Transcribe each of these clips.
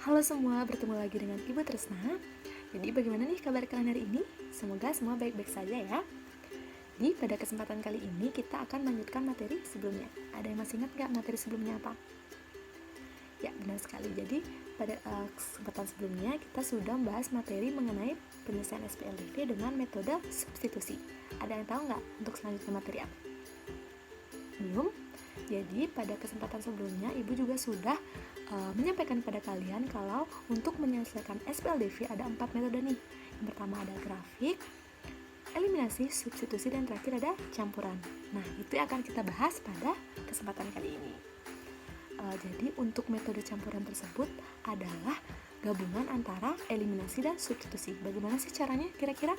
Halo semua, bertemu lagi dengan Ibu Tresna. Jadi bagaimana nih kabar kalian hari ini? Semoga semua baik-baik saja ya. Pada kesempatan kali ini kita akan melanjutkan materi sebelumnya. Ada yang masih ingat nggak materi sebelumnya apa? Ya, benar sekali. Jadi pada kesempatan sebelumnya kita sudah membahas materi mengenai penyelesaian SPLDV dengan metode substitusi. Ada yang tahu nggak untuk selanjutnya materi apa? Belum? Jadi pada kesempatan sebelumnya Ibu juga sudah menyampaikan kepada kalian kalau untuk menyelesaikan SPLDV ada 4 metode nih. Yang pertama ada grafik, eliminasi, substitusi, dan terakhir ada campuran. Nah, itu yang akan kita bahas pada kesempatan kali ini. Jadi untuk metode campuran tersebut adalah gabungan antara eliminasi dan substitusi. Bagaimana sih caranya kira-kira?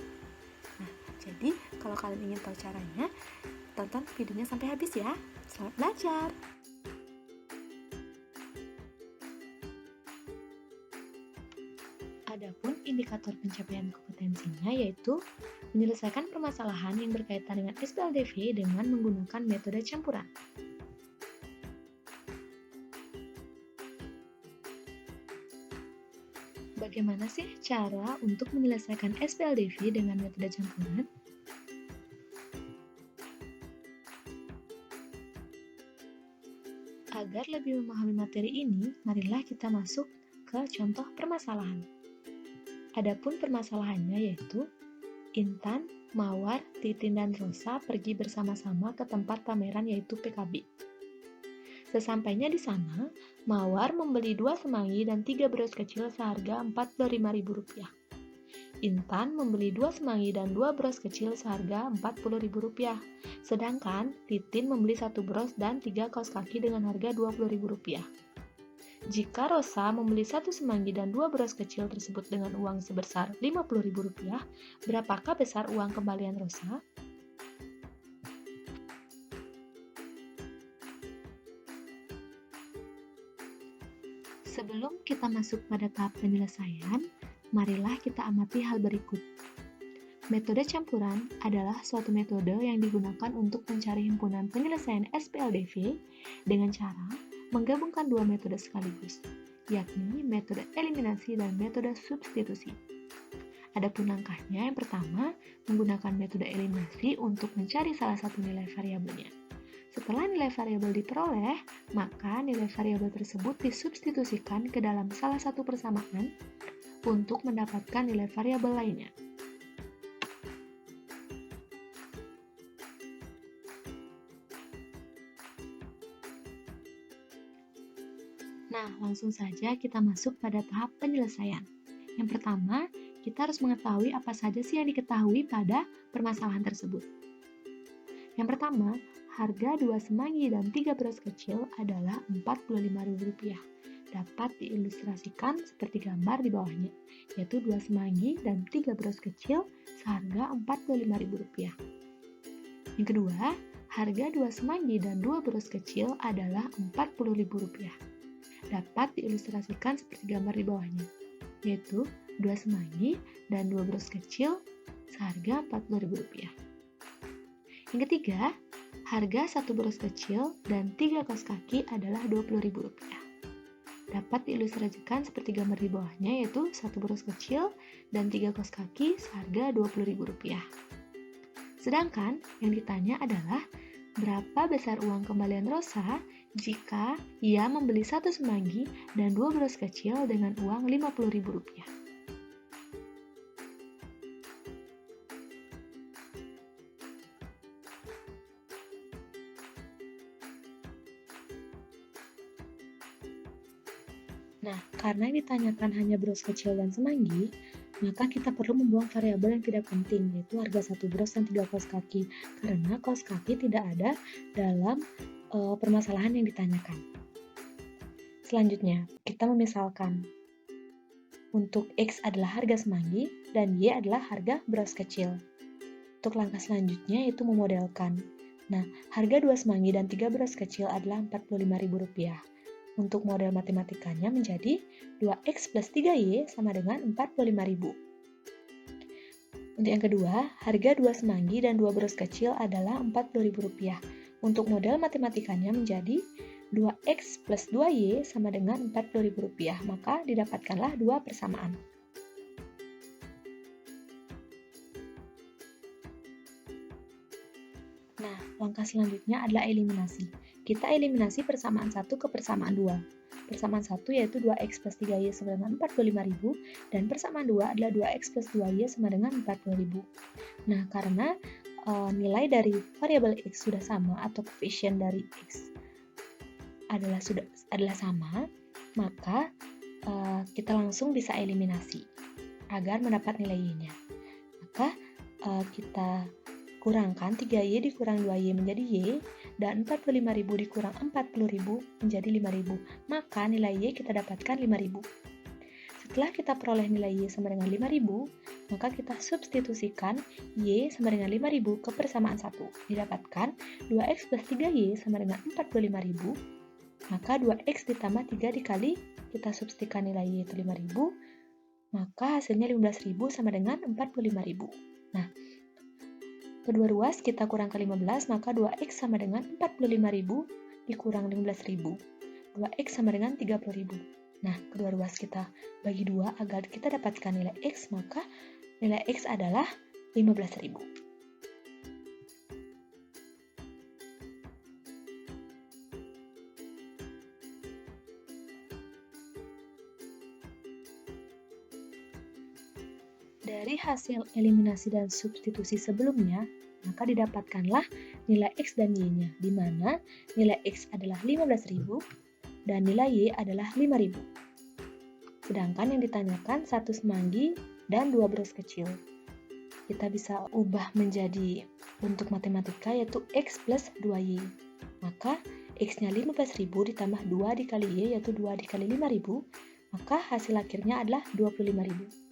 Nah, jadi kalau kalian ingin tahu caranya, tonton videonya sampai habis ya. Selamat belajar! Adapun indikator pencapaian kompetensinya yaitu menyelesaikan permasalahan yang berkaitan dengan SPLDV dengan menggunakan metode campuran. Bagaimana sih cara untuk menyelesaikan SPLDV dengan metode campuran? Agar lebih memahami materi ini, marilah kita masuk ke contoh permasalahan. Adapun permasalahannya yaitu Intan, Mawar, Titin, dan Rosa pergi bersama-sama ke tempat pameran yaitu PKB. Sesampainya di sana, Mawar membeli 2 semanggi dan 3 bros kecil seharga Rp45.000. Intan membeli 2 semanggi dan 2 bros kecil seharga Rp40.000. Sedangkan Titin membeli 1 bros dan 3 kaos kaki dengan harga Rp20.000. Jika Rosa membeli 1 semanggi dan 2 bros kecil tersebut dengan uang sebesar Rp50.000, berapakah besar uang kembalian Rosa? Sebelum kita masuk pada tahap penyelesaian, marilah kita amati hal berikut. Metode campuran adalah suatu metode yang digunakan untuk mencari himpunan penyelesaian SPLDV dengan cara menggabungkan 2 metode sekaligus, yakni metode eliminasi dan metode substitusi. Adapun langkahnya, yang pertama, menggunakan metode eliminasi untuk mencari salah satu nilai variabelnya. Setelah nilai variabel diperoleh, maka nilai variabel tersebut disubstitusikan ke dalam salah satu persamaan untuk mendapatkan nilai variabel lainnya. Nah, langsung saja kita masuk pada tahap penyelesaian. Yang pertama, kita harus mengetahui apa saja sih yang diketahui pada permasalahan tersebut. Yang pertama, harga 2 semanggi dan 3 bros kecil adalah Rp45.000. Dapat diilustrasikan seperti gambar di bawahnya, yaitu 2 semanggi dan 3 bros kecil seharga Rp45.000. Yang kedua, harga 2 semanggi dan 2 bros kecil adalah Rp40.000. Dapat diilustrasikan seperti gambar di bawahnya, yaitu 2 semanggi dan 2 bros kecil seharga Rp40.000. Yang ketiga, harga 1 bros kecil dan 3 kaos kaki adalah Rp20.000. Dapat diilustrasikan seperti gambar di bawahnya, yaitu 1 bros kecil dan 3 kaos kaki seharga Rp20.000. Sedangkan yang ditanya adalah berapa besar uang kembalian Rosa jika ia membeli 1 semanggi dan 2 bros kecil dengan uang Rp50.000. Nah, karena yang ditanyakan hanya bros kecil dan semanggi, maka kita perlu membuang variabel yang tidak penting, yaitu harga 1 bros dan 3 kaos kaki, karena kaos kaki tidak ada dalam permasalahan yang ditanyakan. Selanjutnya, kita memisalkan untuk X adalah harga semanggi dan Y adalah harga bros kecil. Untuk langkah selanjutnya yaitu memodelkan. Nah, harga 2 semanggi dan 3 bros kecil adalah Rp45.000. Untuk model matematikanya menjadi 2X plus 3Y sama dengan Rp45.000. Untuk yang kedua, harga 2 semanggi dan 2 bros kecil adalah Rp40.000. Untuk model matematikanya menjadi 2X plus 2Y sama dengan Rp40.000, maka didapatkanlah dua persamaan. Nah, langkah selanjutnya adalah eliminasi. Kita eliminasi persamaan 1 ke persamaan 2. Persamaan 1 yaitu 2X plus 3Y sama dengan Rp45.000, dan persamaan 2 adalah 2X plus 2Y sama dengan Rp40.000. Nah, karena nilai dari variabel X sudah sama atau koefisien dari X adalah sama, maka kita langsung bisa eliminasi agar mendapat nilai Y-nya. Maka kita kurangkan 3Y dikurang 2Y menjadi Y, dan 45.000 dikurang 40.000 menjadi 5.000. Maka nilai Y kita dapatkan 5.000. Setelah kita peroleh nilai Y sama dengan 5.000, maka kita substitusikan Y sama dengan 5.000 ke persamaan 1. Didapatkan 2X plus 3Y sama dengan 45.000, maka 2X ditambah 3 dikali, kita substitusikan nilai Y itu 5.000, maka hasilnya 15.000 sama dengan 45.000. Nah, kedua ruas kita kurang ke 15, maka 2X sama dengan 45.000 dikurang 15.000. 2X sama dengan 30.000. Nah, kedua ruas kita bagi 2 agar kita dapatkan nilai X, maka nilai X adalah 15.000. Dari hasil eliminasi dan substitusi sebelumnya, maka didapatkanlah nilai X dan Y-nya, di mana nilai X adalah 15.000 dan nilai Y adalah 5.000. Sedangkan yang ditanyakan 1 semanggi dan 2 beras kecil. Kita bisa ubah menjadi bentuk matematika yaitu X plus 2Y. Maka X-nya 15.000 ditambah 2 dikali Y yaitu 2 dikali 5.000, maka hasil akhirnya adalah 25.000.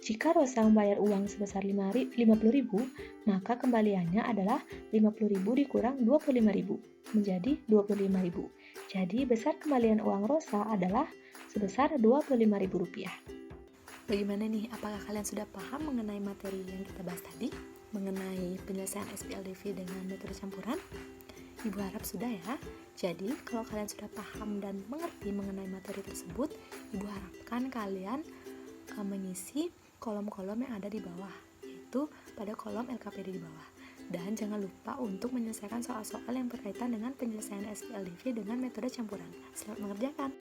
Jika Rosa membayar uang sebesar 50.000, maka kembaliannya adalah 50.000 dikurang 25.000 menjadi 25.000. Jadi besar kembalian uang Rosa adalah sebesar Rp25.000. Bagaimana nih? Apakah kalian sudah paham mengenai materi yang kita bahas tadi? Mengenai penyelesaian SPLDV dengan metode campuran? Ibu harap sudah ya. Jadi, kalau kalian sudah paham dan mengerti mengenai materi tersebut, Ibu harapkan kalian mengisi kolom-kolom yang ada di bawah, yaitu pada kolom LKPD di bawah. Dan jangan lupa untuk menyelesaikan soal-soal yang berkaitan dengan penyelesaian SPLDV dengan metode campuran. Selamat mengerjakan!